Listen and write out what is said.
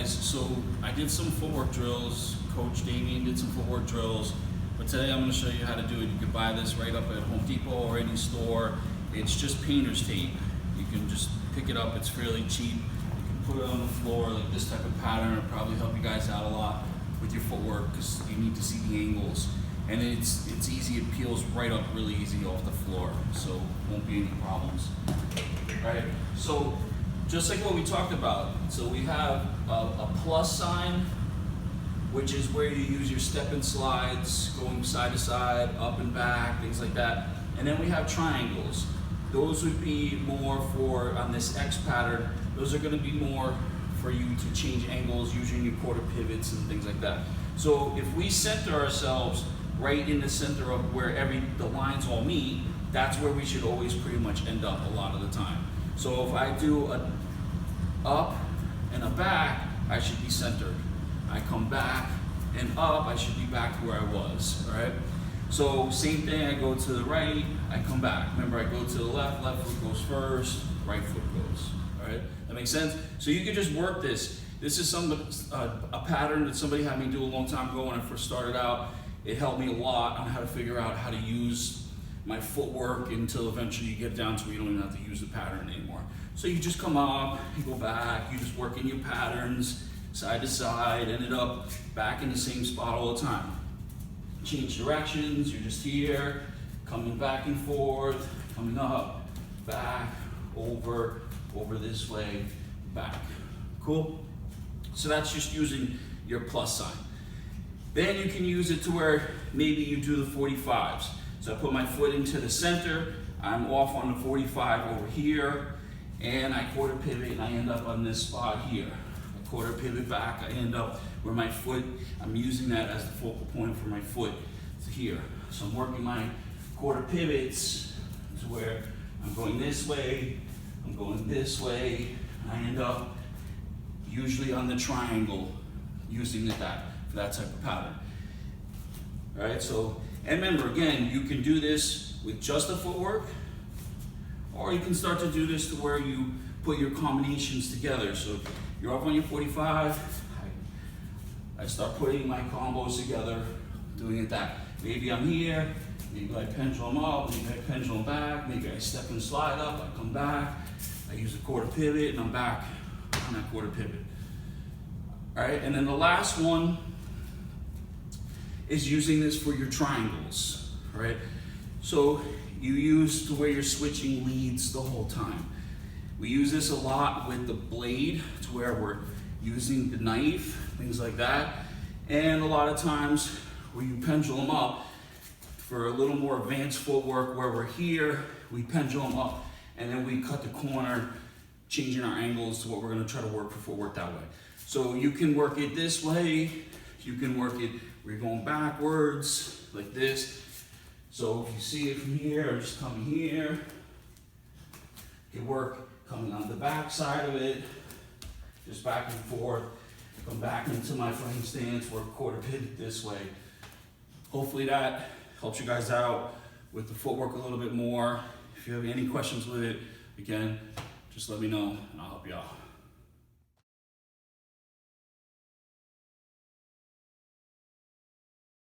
guys, so I did some footwork drills. Coach Damien did some footwork drills, but today I'm going to show you how to do it. You can buy this right up at Home Depot or any store. It's just painter's tape. You can just pick it up, it's fairly cheap. You can put it on the floor, like this type of pattern. It'll probably help you guys out a lot with your footwork because you need to see the angles. And it's easy, it peels right up really easy off the floor, so won't be any problems. All right, so just like what we talked about, so we have a plus sign, which is where you use your step and slides, going side to side, up and back, things like that. And then we have triangles. Those would be more for, on this X pattern, those are gonna be more for you to change angles using your quarter pivots and things like that. So if we center ourselves right in the center of where the lines all meet, that's where we should always pretty much end up a lot of the time. So if I do a up and a back, I should be centered. I come back and up, I should be back to where I was, all right? So same thing, I go to the right, I come back. Remember, I go to the left, left foot goes first, right foot goes, all right? That makes sense? So you can just work this. This is a pattern that somebody had me do a long time ago when I first started out. It helped me a lot on how to figure out how to use my footwork until eventually you get down to where you don't even have to use the pattern anymore. So you just come up, you go back, you just work in your patterns, side to side, ended up back in the same spot all the time. Change directions, you're just here, coming back and forth, coming up, back, over this way, back. Cool? So that's just using your plus sign. Then you can use it to where maybe you do the 45s. So I put my foot into the center, I'm off on the 45 over here, and I quarter pivot and I end up on this spot here. I quarter pivot back, I end up where my foot, I'm using that as the focal point for my foot to here. So I'm working my quarter pivots to where I'm going this way, I'm going this way, I end up usually on the triangle using that for that type of pattern. All right, so, and remember again, you can do this with just the footwork, or you can start to do this to where you put your combinations together. So you're up on your 45, I start putting my combos together, doing it that. Maybe I'm here, maybe I pendulum up, maybe I pendulum back, maybe I step and slide up, I come back, I use a quarter pivot, and I'm back on that quarter pivot. All right, and then the last one is using this for your triangles, all right? So you use to where you're switching leads the whole time. We use this a lot with the blade to where we're using the knife, things like that. And a lot of times where you pendulum up for a little more advanced footwork where we're here, we pendulum up and then we cut the corner, changing our angles to what we're gonna try to work for footwork that way. So you can work it this way, you can work it where you're going backwards, like this. So if you see it from here, I'm just coming here. You can work coming on the back side of it, just back and forth. Come back into my frame stance, work quarter pivot this way. Hopefully that helps you guys out with the footwork a little bit more. If you have any questions with it, again, just let me know and I'll help you out.